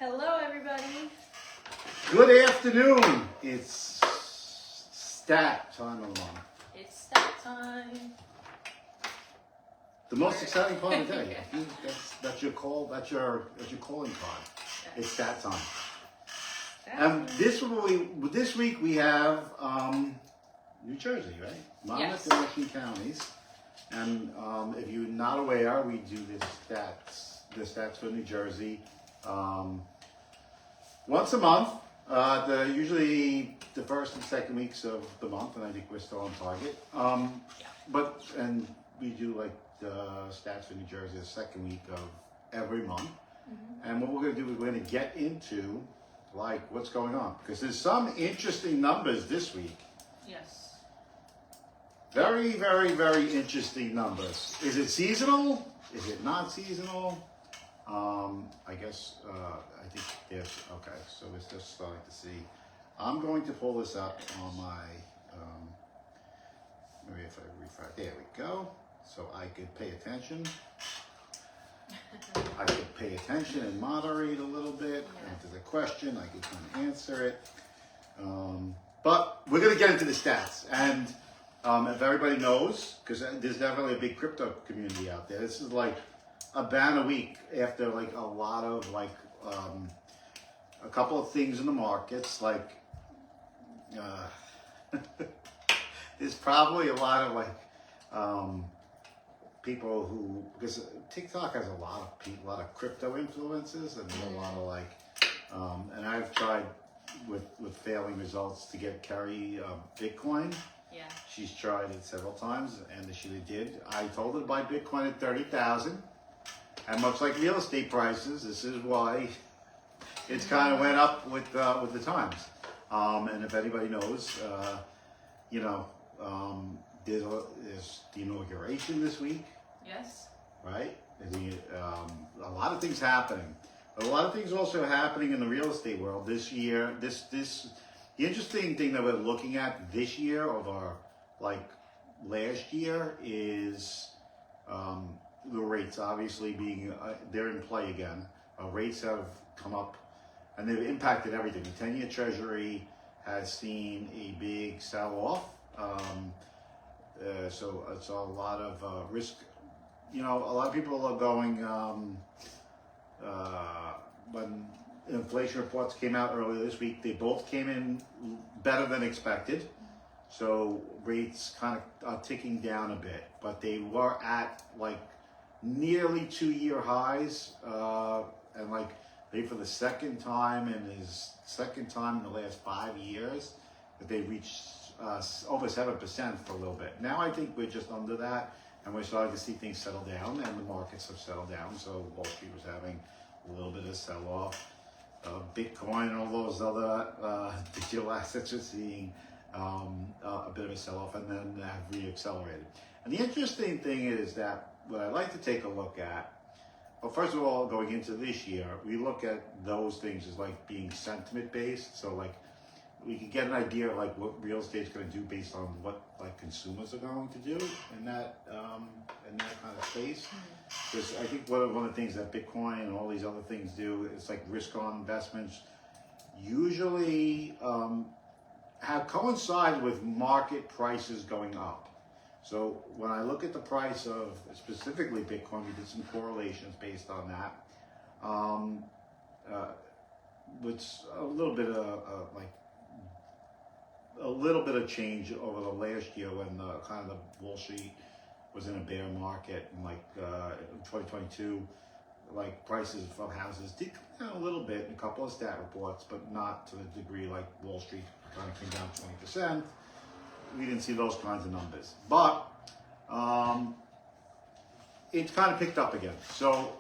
Hello, everybody. Good afternoon. It's stat time of the month. It's stat time. The most exciting part of the day. I think that's your call. That's your calling card. Yes. It's stat time. Stat And time. this week we have New Jersey, right? Monmouth and Ocean counties. And if you're not aware, we do the stats for New Jersey once a month. Usually the first and second weeks of the month, and I think we're still on target. And we do like the stats for New Jersey the second week of every month. Mm-hmm. And what we're going to do is we're going to get into like what's going on, because there's some interesting numbers this week. Yes. Very, very, very interesting numbers. Is it seasonal? Is it not seasonal? I guess, I think there's, okay, so it's just starting to see. I'm going to pull this up on my, maybe if I refresh, there we go. So I could pay attention. I could pay attention and moderate a little bit. Yeah. And if there's a question, I could kind of answer it. But we're going to get into the stats. And if everybody knows, because there's definitely a big crypto community out there. This is like a ban a week after like a lot of like a couple of things in the markets. Like there's probably a lot of like people who, because TikTok has a lot of people, a lot of crypto influences, and a lot of like, and I've tried with failing results to get Carrie Bitcoin. Yeah. She's tried it several times, and she did. I told her to buy Bitcoin at 30,000, and much like real estate prices, this is why it's kind of went up with the times. And if anybody knows, there's the inauguration this week. Yes. Right? A lot of things happening. But a lot of things also happening in the real estate world this year. The interesting thing that we're looking at this year over like last year is the rates obviously being, they're in play again. Rates have come up and they've impacted everything. The 10-year Treasury has seen a big sell-off. So it's a lot of risk. A lot of people are going, when inflation reports came out earlier this week, they both came in better than expected. So rates kind of are ticking down a bit, but they were at like nearly 2-year highs, and like they, for the second time in the last 5 years, that they reached over 7% for a little bit. Now I think we're just under that, and we're starting to see things settle down, and the markets have settled down. So Wall Street was having a little bit of sell-off. Bitcoin and all those other digital assets are seeing a bit of a sell-off, and then have re-accelerated. And the interesting thing is that what I like to take a look at, well, first of all, going into this year, we look at those things as like being sentiment-based. So like we can get an idea of like what real estate's going to do based on what like consumers are going to do in that kind of space. Because I think one of the things that Bitcoin and all these other things do is like risk-on investments usually have coincided with market prices going up. So when I look at the price of specifically Bitcoin, we did some correlations based on that, which a little bit of change over the last year when kind of the Wall Street was in a bear market, and like in 2022, like prices of houses did come down a little bit in a couple of stat reports, but not to the degree like Wall Street kind of came down 20%. We didn't see those kinds of numbers, but it's kind of picked up again. So,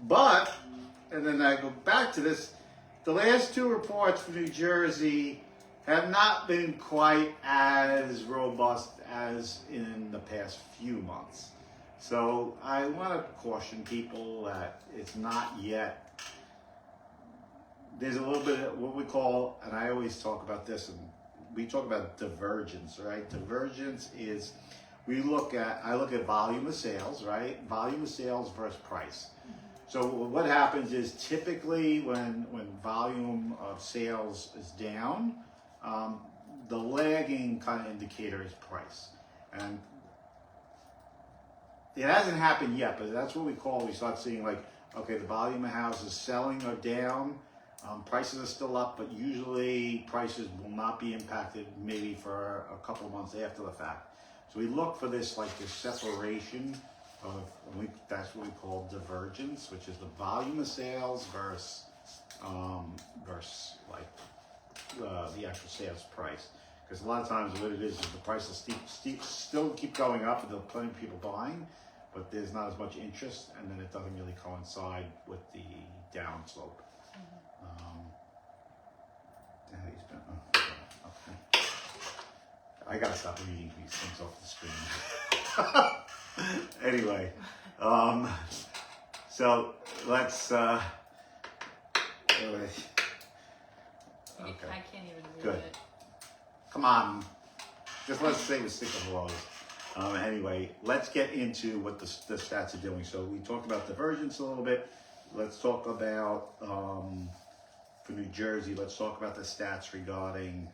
and then I go back to this, the last two reports for New Jersey have not been quite as robust as in the past few months. So I want to caution people that it's not yet, there's a little bit of what we call, and I always talk about this, and we talk about divergence, right? Divergence is, I look at volume of sales, right? Volume of sales versus price. So what happens is typically when volume of sales is down, the lagging kind of indicator is price. And it hasn't happened yet, but that's what we start seeing like, okay, the volume of houses selling are down, prices are still up, but usually prices will not be impacted maybe for a couple of months after the fact. So we look for this separation of, that's what we call divergence, which is the volume of sales versus the actual sales price. Because a lot of times what it is the price will still keep going up, and there'll be plenty of people buying, but there's not as much interest, and then it doesn't really coincide with the down slope. Okay. I gotta stop reading these things off the screen. Anyway, so let's. Okay. I can't even read Good. it. Come on, just let's say we stick with Rose. Anyway, let's get into what the stats are doing. So we talked about divergence a little bit. Let's talk about, for New Jersey, let's talk about the stats regarding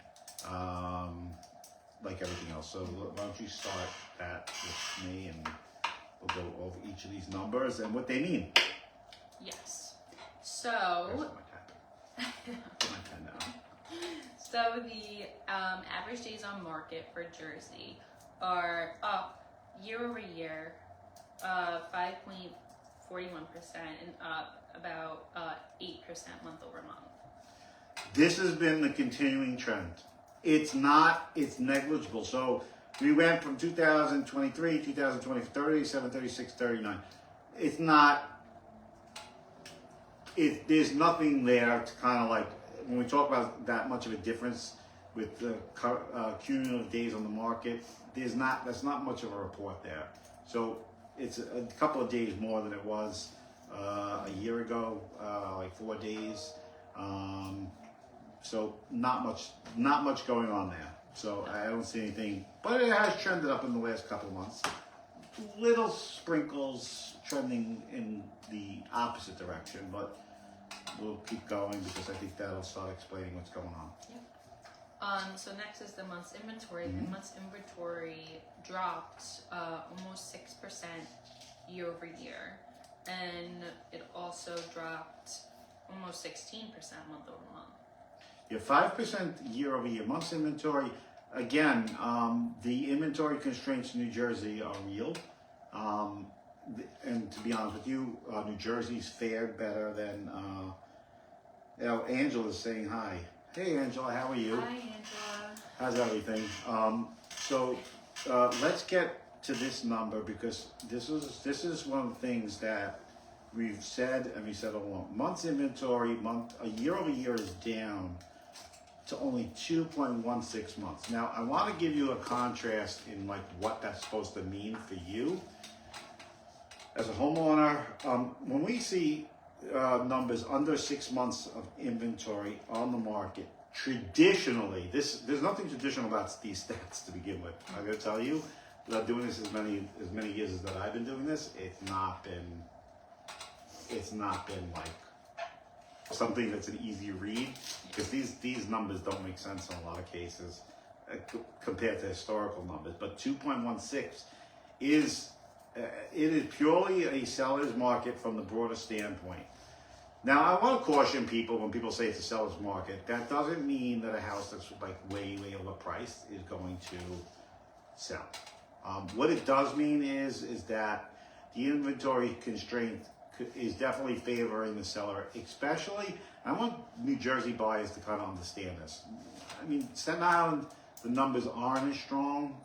like everything else. So why don't you start that with me, and we'll go over each of these numbers and what they mean. Yes. There's So, my pen. Put my pen down. so the average days on market for Jersey are up year over year, 5.41%, and up about 8% month over month. This has been the continuing trend. It's negligible. So we went from 2023, 2020, 37, 36, 39. It's not, there's nothing there to kind of like, when we talk about that much of a difference with the cumulative days on the market, that's not much of a report there. So it's a couple of days more than it was a year ago, like 4 days. So not much going on there. So I don't see anything, but it has trended up in the last couple of months. Little sprinkles trending in the opposite direction, but we'll keep going because I think that'll start explaining what's going on. Yep. So next is the month's inventory. Mm-hmm. The month's inventory dropped almost 6% year over year, and it also dropped almost 16% month over month. Your 5% year over year month's inventory. Again, the inventory constraints in New Jersey are real. And to be honest with you, New Jersey's fared better than. Angela's saying hi. Hey, Angela, how are you? Hi, Angela. How's everything? So let's get to this number because this is one of the things that we've said and we said all along. Month's inventory, a year over year is down to only 2.16 months. Now, I want to give you a contrast in like what that's supposed to mean for you as a homeowner. When we see numbers under 6 months of inventory on the market, traditionally, there's nothing traditional about these stats to begin with. I'm going to tell you, without doing this as many years as that I've been doing this, it's not been like something that's an easy read, because these numbers don't make sense in a lot of cases compared to historical numbers. But 2.16 is it is purely a seller's market from the broader standpoint. Now, I want to caution people when people say it's a seller's market. That doesn't mean that a house that's like way overpriced is going to sell. What it does mean is that the inventory constraint is definitely favoring the seller, especially. I want New Jersey buyers to kind of understand this. I mean, Staten Island, the numbers aren't as strong.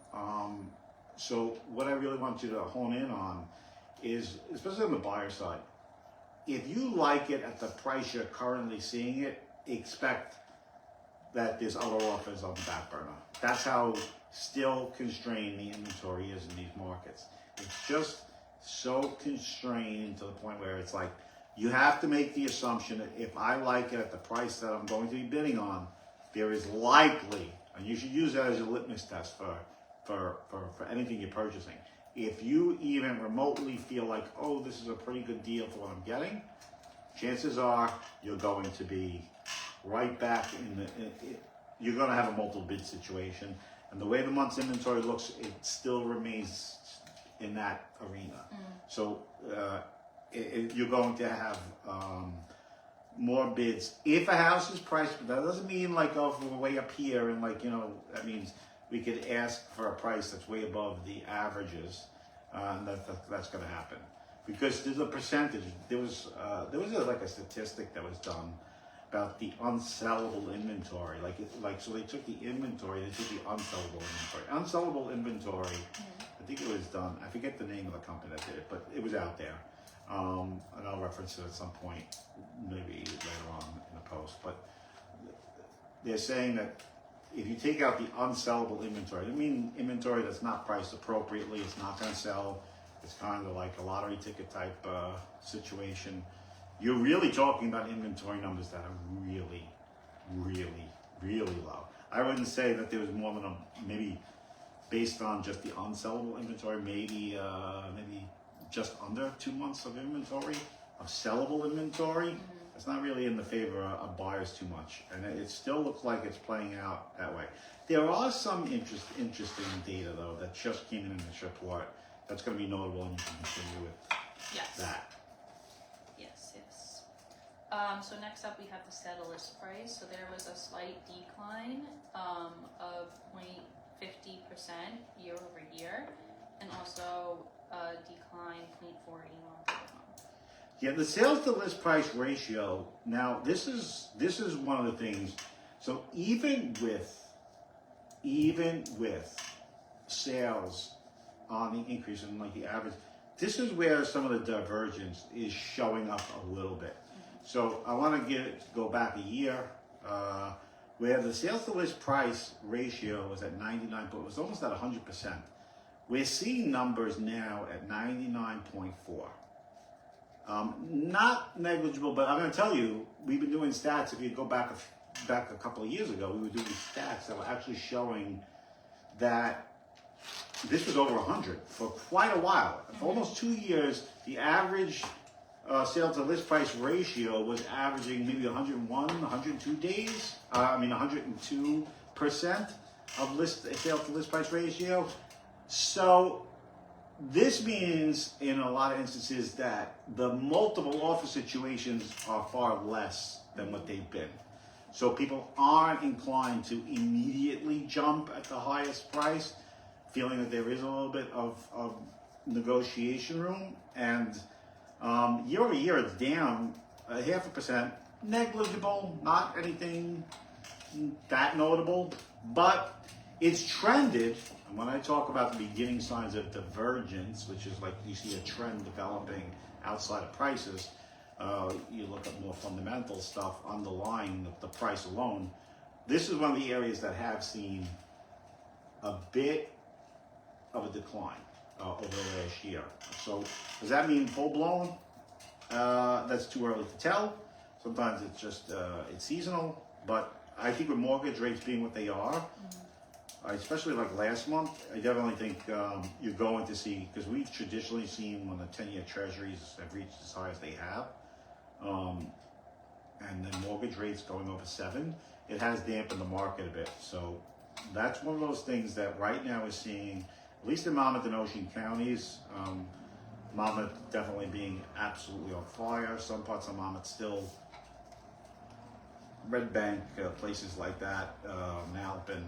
So what I really want you to hone in on is, especially on the buyer side, if you like it at the price you're currently seeing it, expect that there's other offers on the back burner. That's how still constrained the inventory is in these markets. It's just so constrained to the point where it's like, you have to make the assumption that if I like it at the price that I'm going to be bidding on, there is likely, and you should use that as a litmus test for anything you're purchasing. if you even remotely feel like, oh, this is a pretty good deal for what I'm getting, chances are you're going to be right back you're going to have a multiple bid situation. And the way the month's inventory looks, it still remains in that arena. So you're going to have more bids. If a house is priced, but that doesn't mean like, oh, we're way up here and like, that means we could ask for a price that's way above the averages, and that's going to happen. Because there's a percentage. There was a statistic that was done about the unsellable inventory. So they took the inventory, they took the unsellable inventory. Unsellable inventory, I think it was done, I forget the name of the company that did it, but it was out there. And I'll reference it at some point, maybe later on in the post. But they're saying that if you take out the unsellable inventory, I mean inventory that's not priced appropriately, it's not going to sell, it's kind of like a lottery ticket type situation. You're really talking about inventory numbers that are really, really, really low. I wouldn't say that there was more than maybe based on just the unsellable inventory, maybe just under 2 months of inventory, of sellable inventory. It's not really in the favor of buyers too much, and it still looks like it's playing out that way. There are some interesting data though that just came in this report that's going to be notable, and you can continue with that. So next up we have the set list price. So there was a slight decline of 0.50% year over year, and also a decline 0.40 month over month. Yeah, the sales to list price ratio. Now this is one of the things. So even with sales on the increase in like the average, this is where some of the divergence is showing up a little bit. So I want to go back a year where the sales to list price ratio was at 99, but it was almost at 100%. We're seeing numbers now at 99.4. Not negligible, but I'm going to tell you, we've been doing stats. If you go back a couple of years ago, we were doing stats that were actually showing that this was over 100 for quite a while. For almost 2 years, the average sale to list price ratio was averaging maybe 101, 102 days. 102% of sale to list price ratio. So this means in a lot of instances that the multiple offer situations are far less than what they've been. So people aren't inclined to immediately jump at the highest price, feeling that there is a little bit of negotiation room. And year over year, it's down 0.5%, negligible, not anything that notable, but it's trended. And when I talk about the beginning signs of divergence, which is like you see a trend developing outside of prices, you look at more fundamental stuff underlying the price alone. This is one of the areas that have seen a bit of a decline over the last year. So does that mean full blown? That's too early to tell. Sometimes it's just it's seasonal, but I think with mortgage rates being what they are, especially like last month, I definitely think you're going to see, because we've traditionally seen when the 10-year treasuries have reached as high as they have, and then mortgage rates going over 7, it has dampened the market a bit. So that's one of those things that right now is seeing, at least in Monmouth and Ocean counties, Monmouth definitely being absolutely on fire. Some parts of Monmouth still, Red Bank, places like that, Mallapan,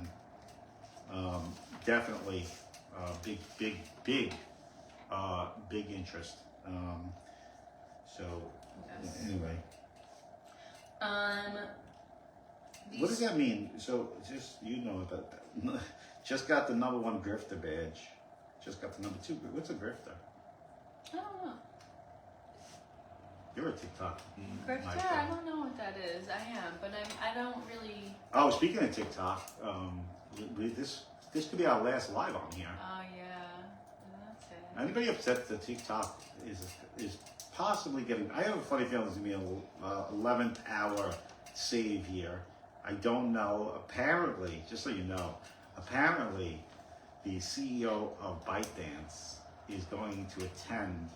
definitely big interest. Anyway. What does that mean? So just, about that. Just got the #1 grifter badge. Just got the #2. What's a grifter? I don't know. You're a TikTok. Grifter? I don't know what that is. I am, but I don't really. Oh, speaking of TikTok, this could be our last live on here. Oh yeah. Okay. Anybody upset that TikTok is possibly getting? I have a funny feeling it's gonna be an 11th hour save here. I don't know. Apparently, just so you know, the CEO of ByteDance is going to attending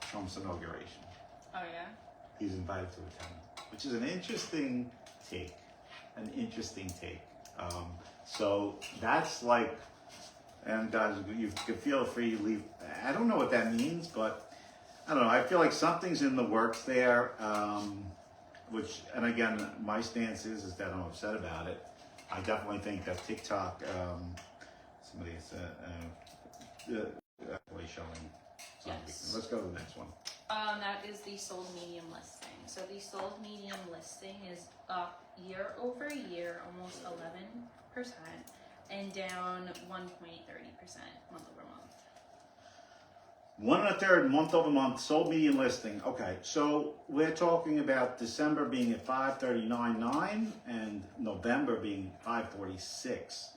Trump's inauguration. Oh yeah. He's invited to attend, which is an interesting take. So that's like, and guys, you can feel free to leave. I don't know what that means, but I don't know. I feel like something's in the works there. Which, and again, my stance is that I'm upset about it. I definitely think that TikTok, somebody's actually showing something. Yes. Let's go to the next one. That is the sold medium listing. So the sold medium listing is up year over year, almost 11%, and down 1.30% month over month. 1 1/3 month over month sold median listing. Okay, so we're talking about December being at 539.9 and November being 546.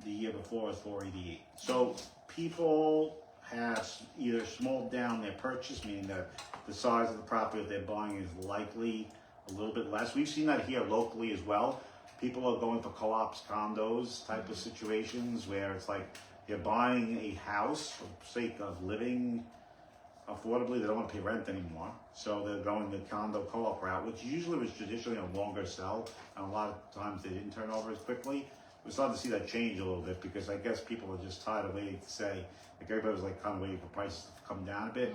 The year before was 488. So people have either smalled down their purchase, meaning that the size of the property that they're buying is likely a little bit less. We've seen that here locally as well. People are going for co-ops, condos type of situations where it's like they're buying a house for the sake of living affordably. They don't want to pay rent anymore. So they're going the condo co-op route, which usually was traditionally a longer sell. And a lot of times they didn't turn over as quickly. We're starting to see that change a little bit because I guess people are just tired of waiting to say, like everybody was like kind of waiting for prices to come down a bit.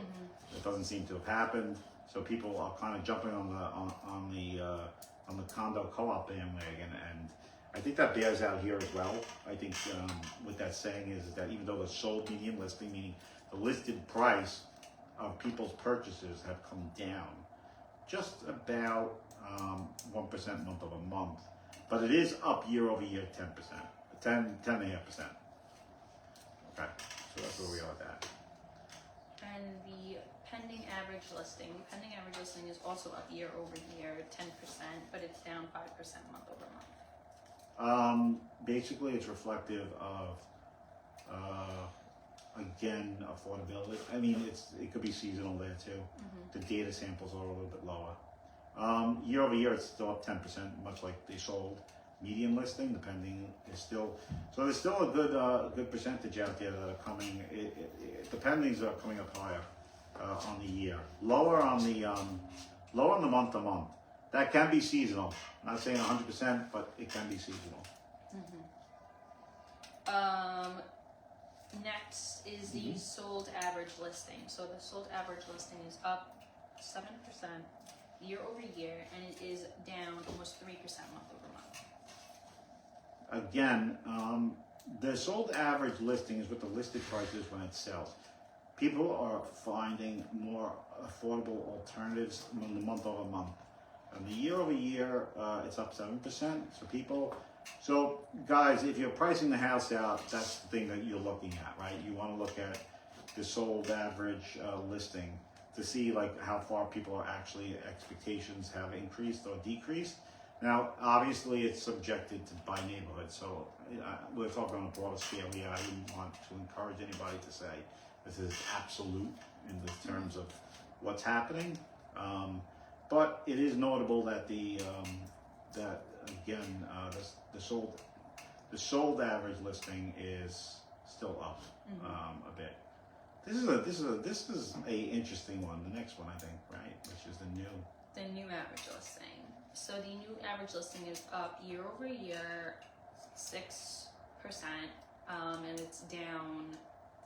It doesn't seem to have happened. So people are kind of jumping on the condo co-op bandwagon, and I think that bears out here as well. I think what that's saying is that even though the sold median listing, meaning the listed price of people's purchases have come down just about 1% month over month, but it is up year over year 10.5%. Okay, so that's where we are with that. And the pending average listing is also up year over year 10%, but it's down 5% month over month. Basically, it's reflective of, again, affordability. I mean, it could be seasonal there too. The data samples are a little bit lower. Year over year, it's still up 10%, much like they sold median listing. The pending is still, so there's still a good percentage out there that are coming. The pendings are coming up higher on the year, lower on the month to month. That can be seasonal. I'm not saying 100%, but it can be seasonal. Next is the sold average listing. So the sold average listing is up 7% year over year, and it is down almost 3% month over month. Again, the sold average listing is what the listed price is when it sells. People are finding more affordable alternatives in the month over month. And the year over year, it's up 7%. So guys, if you're pricing the house out, that's the thing that you're looking at, right? You want to look at the sold average listing to see like how far people are actually, expectations have increased or decreased. Now, obviously, it's subjected to by neighborhood. So we're talking on a broader scale here. I wouldn't want to encourage anybody to say this is absolute in the terms of what's happening. But it is notable that the sold average listing is still up a bit. This is a interesting one. The next one, I think, right, which is the new average listing. So the new average listing is up year over year 6%, and it's down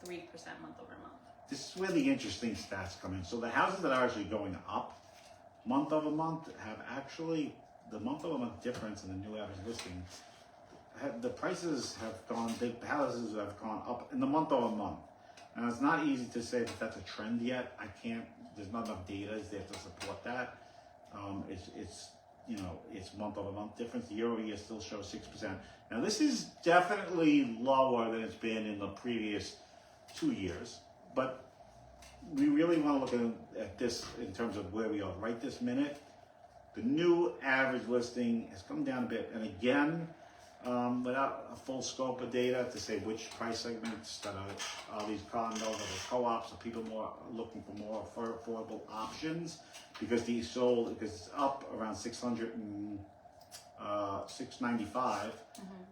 3% month over month. This is where the interesting stats come in. So the houses that are actually going up month over month have actually, the month over month difference in the new average listing, the prices have gone, the houses have gone up in the month over month. Now it's not easy to say that that's a trend yet. There's not enough data there to support that. It's month over month difference. The year over year still shows 6%. Now this is definitely lower than it's been in the previous 2 years, but we really want to look at this in terms of where we are right this minute. The new average listing has come down a bit, and again, without a full scope of data to say which price segments that are these condos, are they co-ops, are people more looking for more affordable options, because it's up around 695,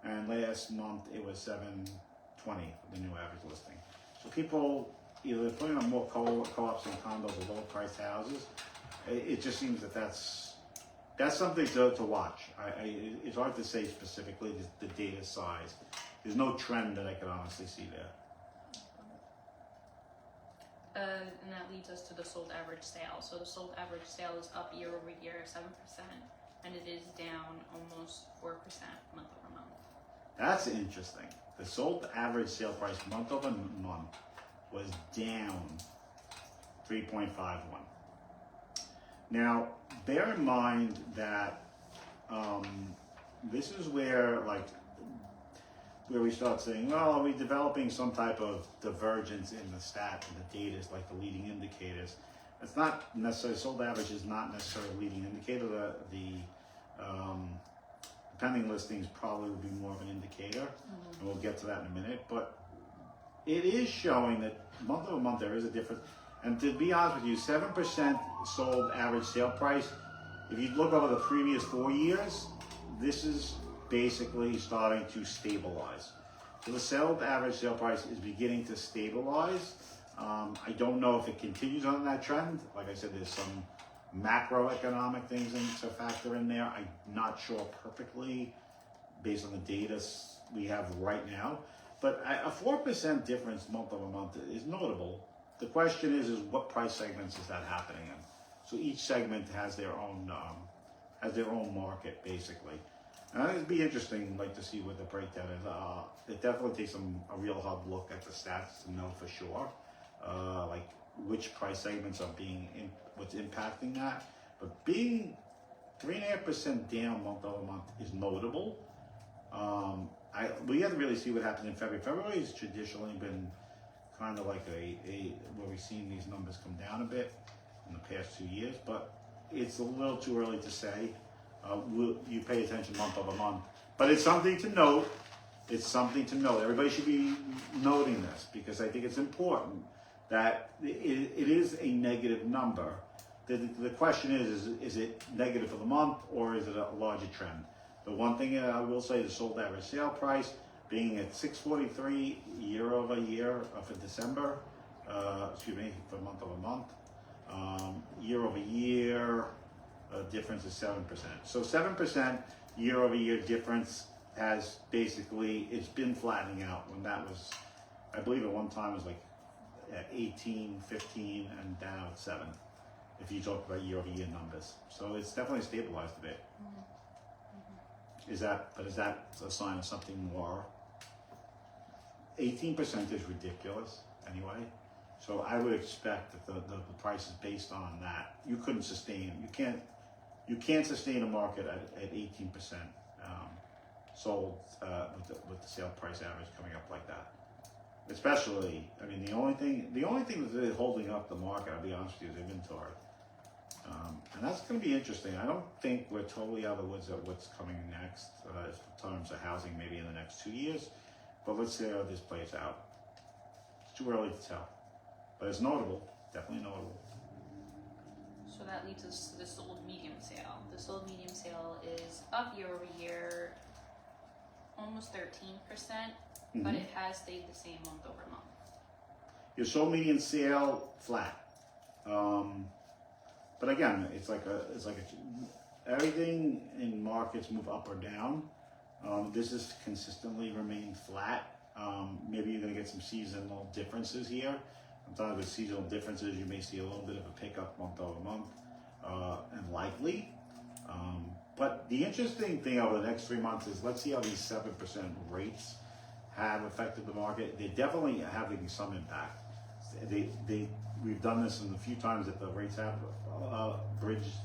and last month it was 20 for the new average listing. So people, either they're putting on more co-ops and condos or lower priced houses. It just seems that that's something to watch. It's hard to say specifically the data size. There's no trend that I could honestly see there. And that leads us to the sold average sale. So the sold average sale is up year over year 7%, and it is down almost 4% month over month. That's interesting. The sold average sale price month over month was down 3.51. Now, bear in mind that this is where we start saying, well, are we developing some type of divergence in the stats and the data, like the leading indicators? It's not necessarily, sold average is not necessarily a leading indicator. The pending listings probably would be more of an indicator, and we'll get to that in a minute. But it is showing that month over month there is a difference. And to be honest with you, 7% sold average sale price, if you look over the previous 4 years, this is basically starting to stabilize. So the sold average sale price is beginning to stabilize. I don't know if it continues on that trend. Like I said, there's some macroeconomic things to factor in there. I'm not sure perfectly based on the data we have right now. But a 4% difference month over month is notable. The question is what price segments is that happening in? So each segment has their own market basically. And it'd be interesting, to see what the breakdown is. It definitely takes a real hard look at the stats to know for sure, which price segments are what's impacting that. But being 3.5% down month over month is notable. We have to really see what happens in February. February has traditionally been kind of like where we've seen these numbers come down a bit in the past 2 years, but it's a little too early to say. You pay attention month over month, but it's something to note. It's something to note. Everybody should be noting this because I think it's important that it is a negative number. The question is it negative for the month or is it a larger trend? The one thing I will say, the sold average sale price being at 643 year over year for December, for month over month, year over year. Difference is 7%. So 7% year over year difference has basically, it's been flattening out when that was, I believe at one time it was like at 18, 15, and now it's 7, if you talk about year over year numbers. So it's definitely stabilized a bit. Is that a sign of something more? 18% is ridiculous anyway. So I would expect that the price is based on that. You couldn't sustain, you can't sustain a market at 18% sold with the sale price average coming up like that. Especially, I mean, the only thing that's really holding up the market, I'll be honest with you, is inventory. And that's going to be interesting. I don't think we're totally out of the woods at what's coming next in terms of housing, maybe in the next 2 years. But let's see how this plays out. It's too early to tell. But it's notable, definitely notable. So that leads us to the sold medium sale. The sold medium sale is up year over year, almost 13%, but it has stayed the same month over month. Your sold median sale flat. But again, it's like everything in markets move up or down. This has consistently remained flat. Maybe you're going to get some seasonal differences here. Sometimes with seasonal differences, you may see a little bit of a pickup month over month, and likely. But the interesting thing over the next 3 months is let's see how these 7% rates have affected the market. They're definitely having some impact. We've done this in a few times that the rates have bridged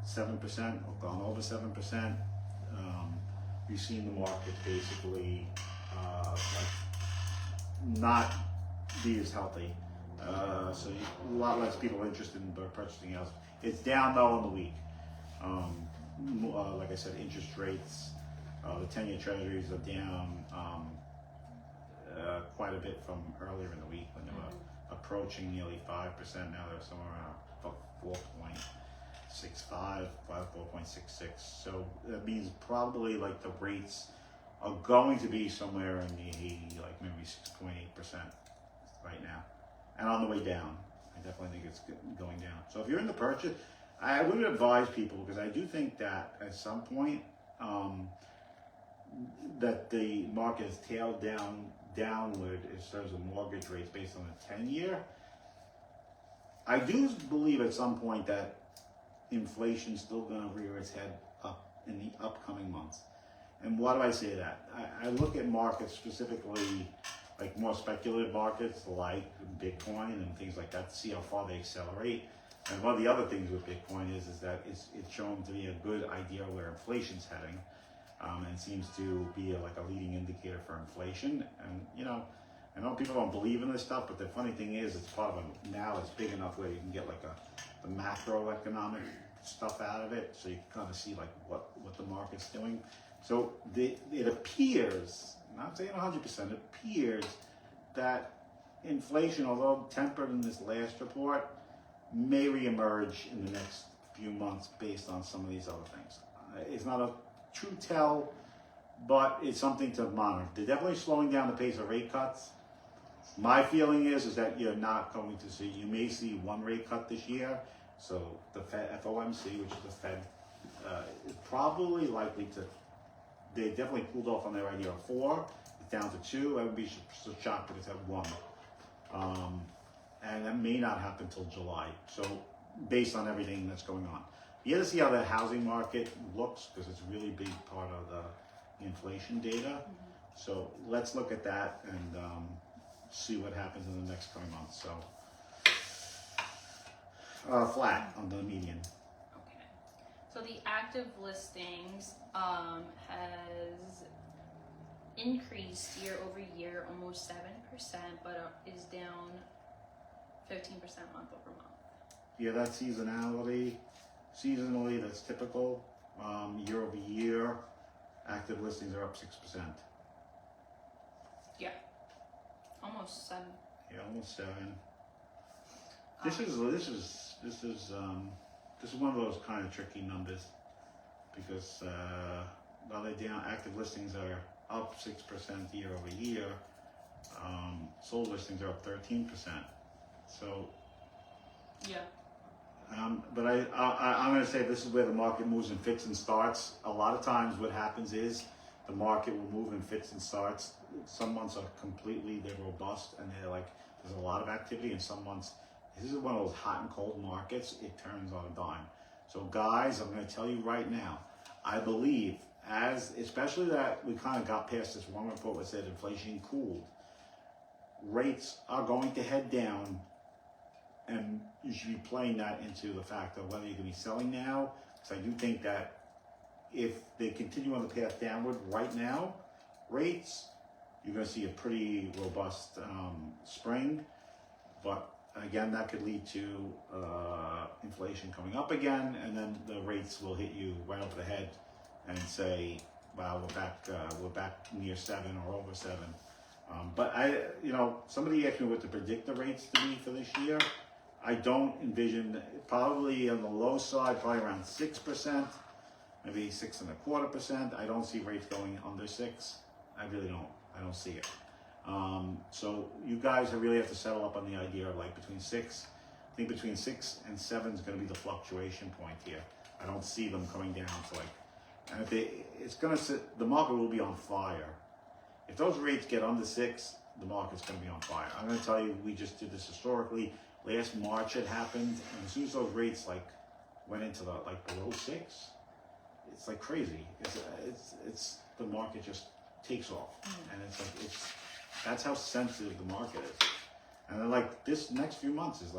7% or gone over 7%. We've seen the market basically not be as healthy. So a lot less people interested in purchasing houses. It's down though in the week. Like I said, interest rates, the 10-year treasuries are down quite a bit from earlier in the week when they were approaching nearly 5%. Now they're somewhere around about 4.65, 4.66. So that means probably like the rates are going to be somewhere in the like maybe 6.8% right now, and on the way down. I definitely think it's going down. So if you're in the purchase, I would advise people, because I do think that at some point that the market has tailed downward in terms of mortgage rates based on the 10-year. I do believe at some point that inflation's still going to rear its head up in the upcoming months. And why do I say that? I look at markets specifically, like more speculative markets like Bitcoin and things like that, to see how far they accelerate. And one of the other things with Bitcoin is that it's shown to be a good idea where inflation's heading, and seems to be like a leading indicator for inflation. And I know people don't believe in this stuff, but the funny thing is, it's part of now it's big enough where you can get like the macroeconomic stuff out of it, so you can kind of see like what the market's doing. So it appears, not saying 100%, it appears that inflation, although tempered in this last report, may reemerge in the next few months based on some of these other things. It's not a true tell, but it's something to monitor. They're definitely slowing down the pace of rate cuts. My feeling is that you're not going to see, you may see one rate cut this year. So the FOMC, which is the Fed, is probably likely to, they definitely cooled off on their idea of 4, it's down to 2. I would be so shocked if it's at 1. And that may not happen until July. So based on everything that's going on. You have to see how the housing market looks, because it's a really big part of the inflation data. So let's look at that and see what happens in the next coming months. So flat on the median. Okay. So the active listings has increased year over year almost 7%, but is down 15% month over month. Yeah, that's seasonality. Seasonally, that's typical. Year over year, active listings are up 6%. Yeah, almost 7. Yeah, almost 7. This is one of those kind of tricky numbers, because while they're down, active listings are up 6% year over year. Sold listings are up 13%. So yeah. But I'm going to say this is where the market moves in fits and starts. A lot of times what happens is the market will move in fits and starts. Some months are they're robust and they're like, there's a lot of activity, and some months, this is one of those hot and cold markets, it turns on a dime. So guys, I'm going to tell you right now, I believe, especially that we kind of got past this one report that said inflation cooled, rates are going to head down. And you should be playing that into the fact of whether you can be selling now. Because I do think that if they continue on the path downward right now, rates, you're going to see a pretty robust spring. But again, that could lead to inflation coming up again, and then the rates will hit you right over the head and say, "Wow, we're back near 7 or over 7." But somebody asked me what to predict the rates to be for this year. I don't envision, probably on the low side, probably around 6%, maybe 6.25%. I don't see rates going under 6. I really don't. I don't see it. So you guys really have to settle up on the idea of like between 6. I think between 6 and 7 is going to be the fluctuation point here. I don't see them coming down to like, and if the market will be on fire. If those rates get under 6, the market's going to be on fire. I'm going to tell you, we just did this historically. Last March it happened, and as soon as those rates went into the below 6, it's like crazy. It's the market just takes off, and that's how sensitive the market is. And then this next few months is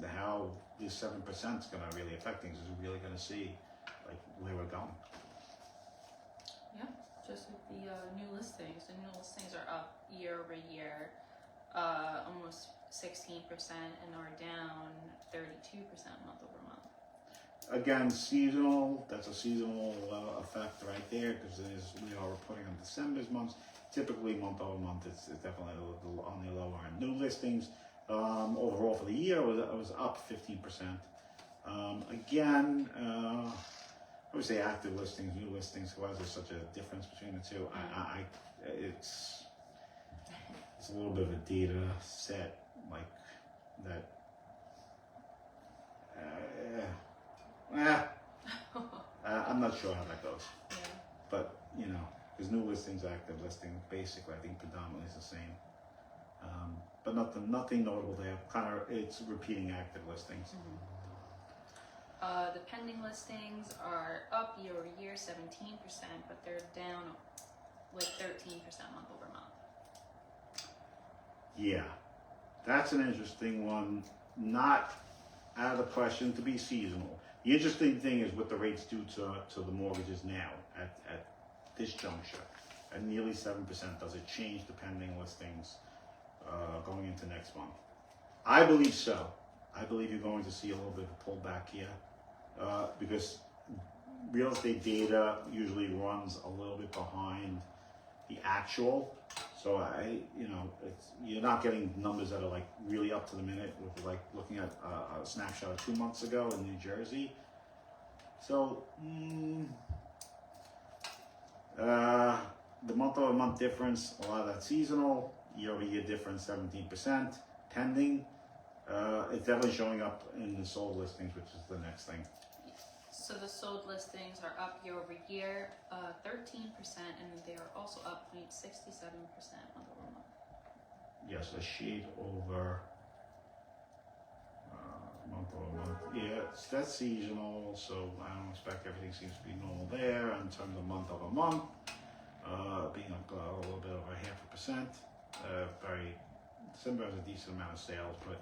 how this 7% is going to really affect things. Is really going to see where we're going. Yeah, just with the new listings. The new listings are up year over year, almost 16%, and are down 32% month over month. Again, seasonal. That's a seasonal effect right there, because we are reporting on December's months. Typically, month over month, it's definitely on the lower end. New listings overall for the year was up 15%. Again, I would say active listings, new listings. Why is there such a difference between the two? It's a little bit of a data set like that. I'm not sure how that goes, Yeah. but because new listings, active listing, basically I think predominantly is the same. But nothing notable there. It's repeating active listings. The pending listings are up year over year 17%, but they're down like 13% month over month. Yeah, that's an interesting one. Not out of the question to be seasonal. The interesting thing is what the rates do to the mortgages now at this juncture. At nearly 7%, does it change the pending listings going into next month? I believe so. I believe you're going to see a little bit of a pullback here because real estate data usually runs a little bit behind the actual. So you're not getting numbers that are like really up to the minute. With like looking at a snapshot of 2 months ago in New Jersey. So the month-over-month difference, a lot of that seasonal. Year-over-year difference, 17%. Pending, it's definitely showing up in the sold listings, which is the next thing. So the sold listings are up year over year 13%, and they are also up 0.67% month over month. Yes, a shade over month over month. Yeah, that's seasonal, so I don't expect everything seems to be normal there in terms of month over month. Being up a little bit over 0.5%. December has a decent amount of sales, but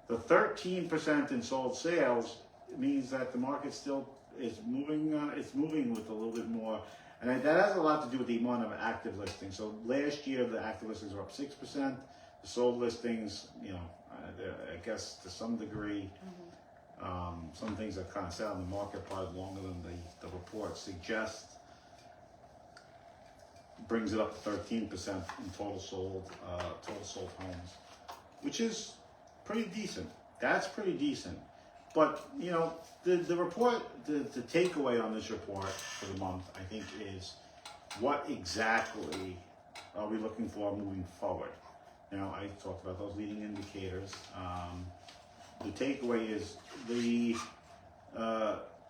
the 13% in sold sales means that the market still is moving. It's moving with a little bit more, and that has a lot to do with the amount of active listings. So last year the active listings were up 6%. The sold listings, I guess to some degree, some things that kind of sat on the market probably longer than the report suggests. Brings it up to 13% in total sold homes, which is pretty decent. That's pretty decent. But the report, the takeaway on this report for the month, I think, is what exactly are we looking for moving forward? Now, I talked about those leading indicators. The takeaway is the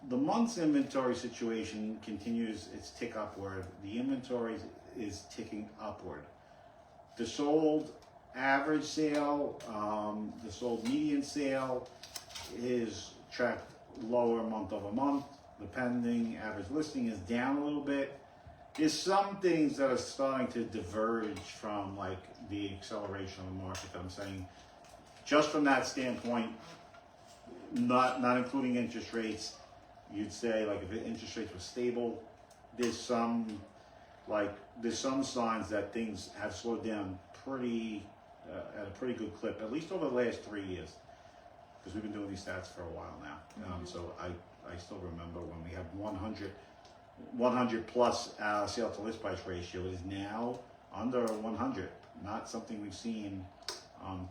month's inventory situation continues its tick upward. The inventory is ticking upward. The sold average sale, the sold median sale is tracked lower month over month. The pending average listing is down a little bit. There's some things that are starting to diverge from like the acceleration of the market that I'm saying. Just from that standpoint, not including interest rates, you'd say like if interest rates were stable, there's some signs that things have slowed down pretty at a pretty good clip, at least over the last 3 years, because we've been doing these stats for a while now. So I still remember when we had 100 plus sale to list price ratio is now under 100. Not something we've seen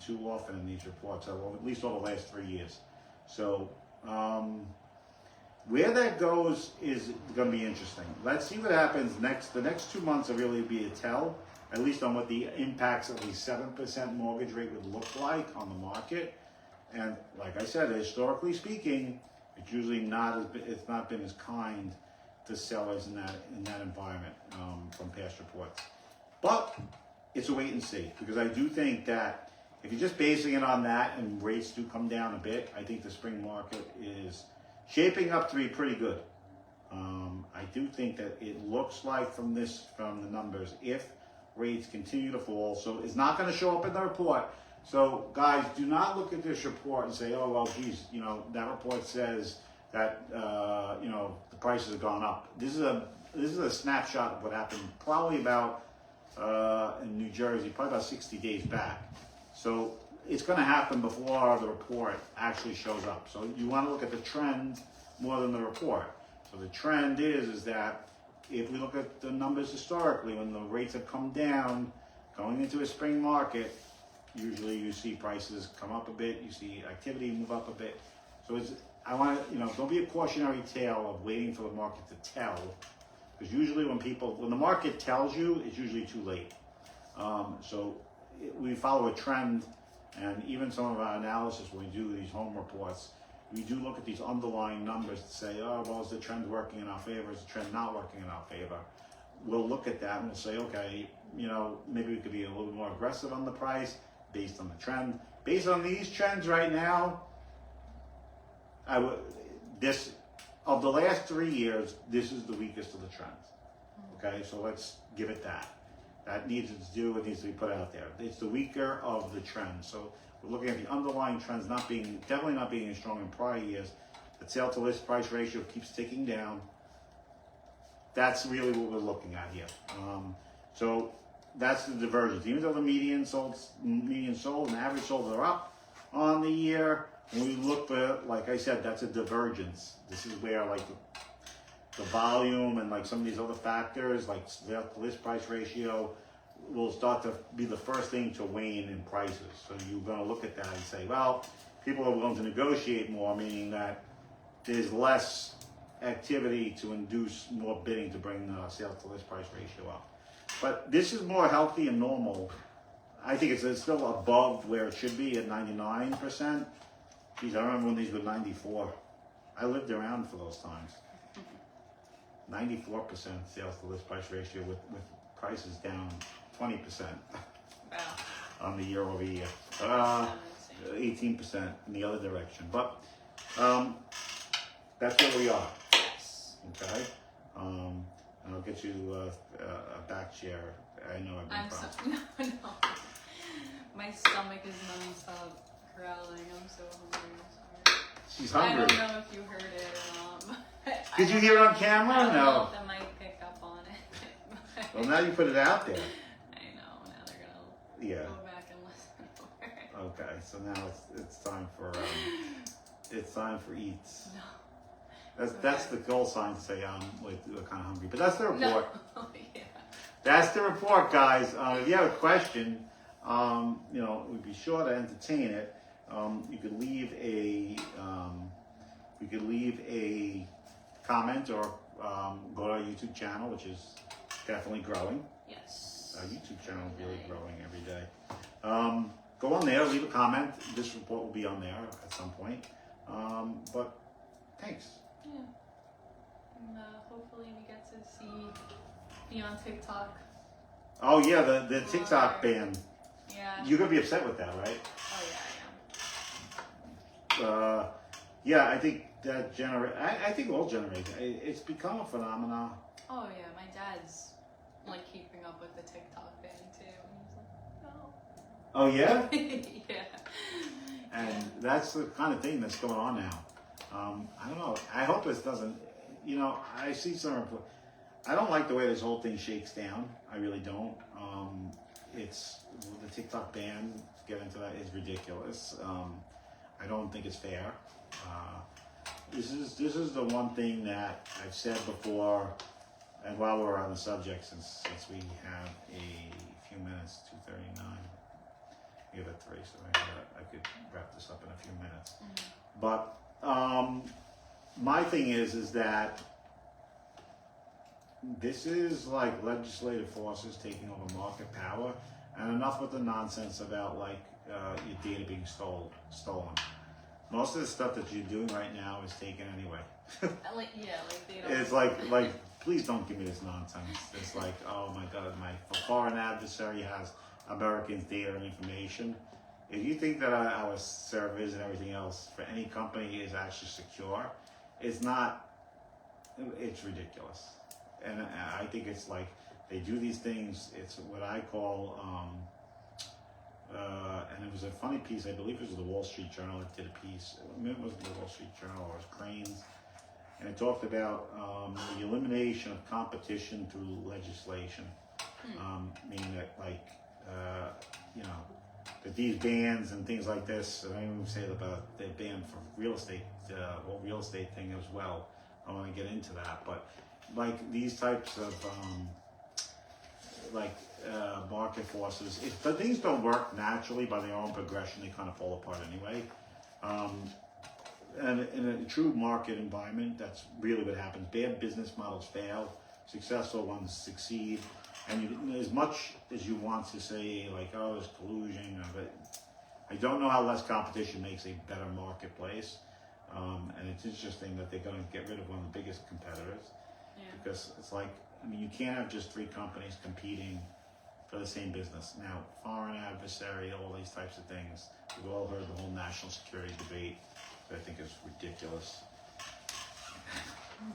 too often in these reports, at least over the last 3 years. So where that goes is going to be interesting. Let's see what happens next. The next 2 months will really be a tell, at least on what the impacts of the 7% mortgage rate would look like on the market. And like I said, historically speaking, it's usually it's not been as kind to sellers in that environment from past reports. But it's a wait and see, because I do think that if you're just basing it on that and rates do come down a bit, I think the spring market is shaping up to be pretty good. I do think that it looks like from the numbers, if rates continue to fall, so it's not going to show up in the report. So guys, do not look at this report and say, oh, well, geez, that report says that, the prices have gone up. This is a snapshot of what happened probably about, in New Jersey, probably about 60 days back. So it's going to happen before the report actually shows up. So you want to look at the trend more than the report. So the trend is that if we look at the numbers historically, when the rates have come down, going into a spring market, usually you see prices come up a bit, you see activity move up a bit. So I want to, don't be a cautionary tale of waiting for the market to tell, because usually when the market tells you, it's usually too late. We follow a trend, and even some of our analysis when we do these home reports, we do look at these underlying numbers to say, oh, well, is the trend working in our favor? Is the trend not working in our favor? We'll look at that and we'll say, okay, maybe we could be a little more aggressive on the price based on the trend. Based on these trends right now, of the last 3 years, this is the weakest of the trends. Okay, so let's give it that. That needs its due, it needs to be put out there. It's the weaker of the trends. So we're looking at the underlying trends definitely not being as strong in prior years. The sale to list price ratio keeps ticking down. That's really what we're looking at here. So that's the divergence. Even though the median sold and average sold are up on the year, when we look for, like I said, that's a divergence. This is where like the volume and like some of these other factors, like the list price ratio, will start to be the first thing to wane in prices. So you're going to look at that and say, well, people are willing to negotiate more, meaning that there's less activity to induce more bidding to bring the sales to list price ratio up. But this is more healthy and normal. I think it's still above where it should be at 99%. Geez, I remember when these were 94. I lived around for those times. 94% sales to list price ratio with prices down 20%. Wow. On the year over year. 18% in the other direction. But that's where we are. Yes. Okay. And I'll get you a back chair. I know I've been promised. No. My stomach is non-stop growling. I'm so hungry. I'm sorry. She's hungry. I don't know if you heard it or not. Did you hear it on camera? I don't No. know if I might pick up on it. Well, now you put it out there. I know. Now they're gonna go back and listen for it. Okay. So now it's time for eats. No. That's the goal sign to say we're kind of hungry. But that's the report. No. Yeah. That's the report, guys. If you have a question, we'd be sure to entertain it. You could leave a comment or go to our YouTube channel, which is definitely growing. Yes. Our YouTube channel is really growing every day. Go on there, leave a comment. This report will be on there at some point. But thanks. Yeah. And hopefully we get to be on TikTok. Oh yeah, the TikTok ban. Yeah. You're gonna be upset with that, right? Oh yeah, I am. Yeah, I think that I think all generations. It's become a phenomenon. Oh yeah, my dad's like keeping up with the TikTok ban too. And he's like, no. Oh yeah. Yeah. And that's the kind of thing that's going on now. I don't know. I hope this doesn't. I see some report. I don't like the way this whole thing shakes down. I really don't. It's the TikTok ban. Get into that is ridiculous. I don't think it's fair. This is the one thing that I've said before, and while we're on the subject, since we have a few minutes, 2:39, we have at 3, so I could wrap this up in a few minutes. Mm-hmm. But my thing is that this is like legislative forces taking over market power, and enough with the nonsense about your data being stolen. Most of the stuff that you're doing right now is taken anyway. They don't. It's like, please don't give me this nonsense. It's like, oh my God, my foreign adversary has Americans' data and information. If you think that our servers and everything else for any company is actually secure, it's not. It's ridiculous. And I think it's like they do these things. It's what I call, and it was a funny piece. I believe it was the Wall Street Journal that did a piece. It wasn't the Wall Street Journal, or it was Crane's, and it talked about the elimination of competition through legislation, meaning that that these bans and things like this. And I even say about the ban for real estate, whole real estate thing as well. I don't want to get into that, but like these types of market forces, but things don't work naturally by their own progression. They kind of fall apart anyway. and in a true market environment, that's really what happens. Bad business models fail, successful ones succeed. And as much as you want to say, like, oh, there's collusion, but I don't know how less competition makes a better marketplace. And it's interesting that they're going to get rid of one of the biggest competitors. Yeah. Because it's like, I mean, you can't have just 3 companies competing for the same business. Now, foreign adversary, all these types of things. We've all heard the whole national security debate, that I think is ridiculous.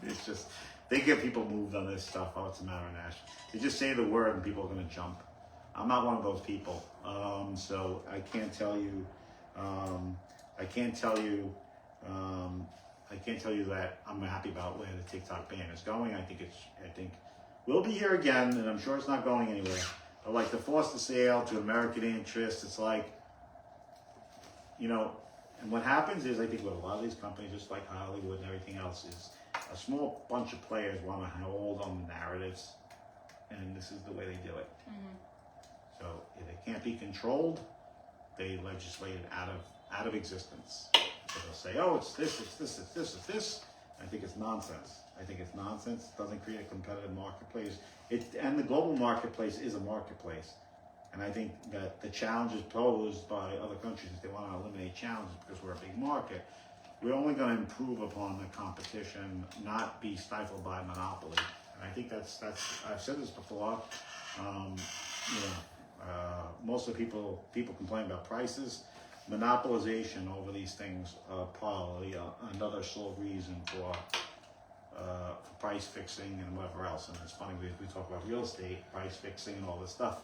It's just, they get people moved on this stuff. Oh, it's a matter of national. They just say the word and people are going to jump. I'm not one of those people. So I can't tell you, I can't tell you that I'm happy about where the TikTok ban is going. I think we'll be here again, and I'm sure it's not going anywhere. But like to force the sale to American interests, it's like, you know, and what happens is, I think with a lot of these companies, just like Hollywood and everything else, is a small bunch of players want to hold on the narratives, and this is the way they do it. Mm-hmm. So if it can't be controlled, they legislate it out of existence. So they'll say, oh, it's this, it's this, it's this, it's this. I think it's nonsense. It doesn't create a competitive marketplace. And the global marketplace is a marketplace. And I think that the challenges posed by other countries, if they want to eliminate challenges because we're a big market, we're only going to improve upon the competition, not be stifled by monopoly. And I think that's I've said this before. Most of the people complain about prices. Monopolization over these things probably another sole reason for price fixing and whatever else. And it's funny, we talk about real estate, price fixing and all this stuff.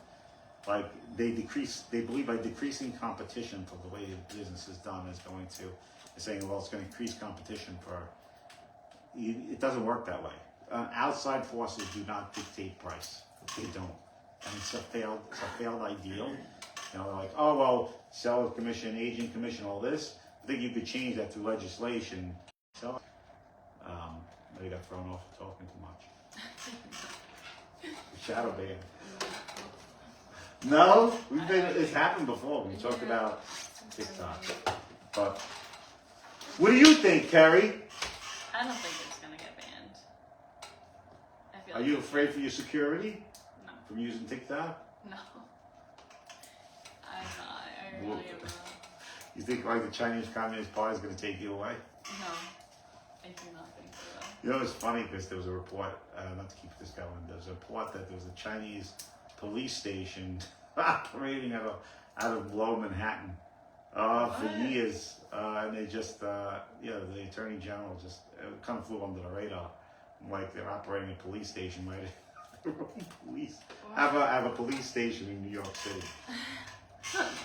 Like they believe by decreasing competition for the way business is done is going to, they're saying, well, it's going to increase competition it doesn't work that way. Outside forces do not dictate price. They don't. And it's a failed ideal. You know, like, oh, well, seller commission, agent commission, all this. I think you could change that through legislation. So, maybe got thrown off talking too much. Shadow ban. No, it's happened before. We talked about TikTok. But what do you think, Carrie? I don't think it's gonna get banned. Are you afraid for your security? No. From using TikTok? No. I'm not. I really am not. You think like the Chinese Communist Party is going to take you away? No. I do not think so. You know, it's funny because there was a report, not to keep this going, there was a report that there was a Chinese police station operating out of Lower Manhattan for years. And they just, the Attorney General just kind of flew under the radar. Like they're operating a police station, right? Their own police. Have a police station in New York City.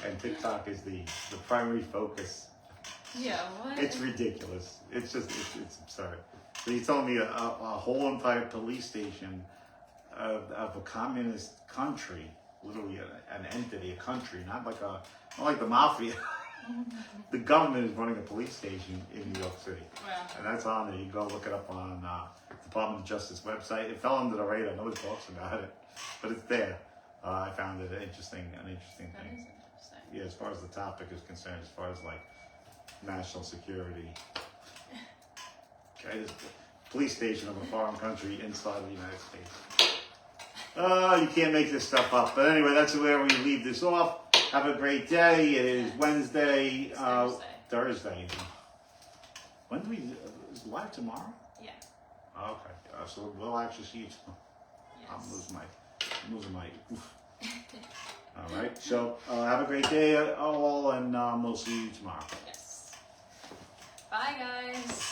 And TikTok is the primary focus. Yeah, what? It's ridiculous. It's absurd. So you told me a whole entire police station of a communist country, literally an entity, a country, not like the mafia. The government is running a police station in New York City. Wow. And that's on there. You go look it up on Department of Justice website. It fell under the radar. Nobody talks about it, but it's there. I found it an interesting thing. That is interesting. Yeah, as far as the topic is concerned, as far as like national security. Okay, there's a police station of a foreign country inside the United States. You can't make this stuff up. But anyway, that's where we leave this off. Have a great day. It is Wednesday, Thursday. When do we, is it live tomorrow? Yeah. Okay, so we'll actually see you tomorrow. Yes. I'm losing my oof. All right, so have a great day all, and we'll see you tomorrow. Yes. Bye, guys.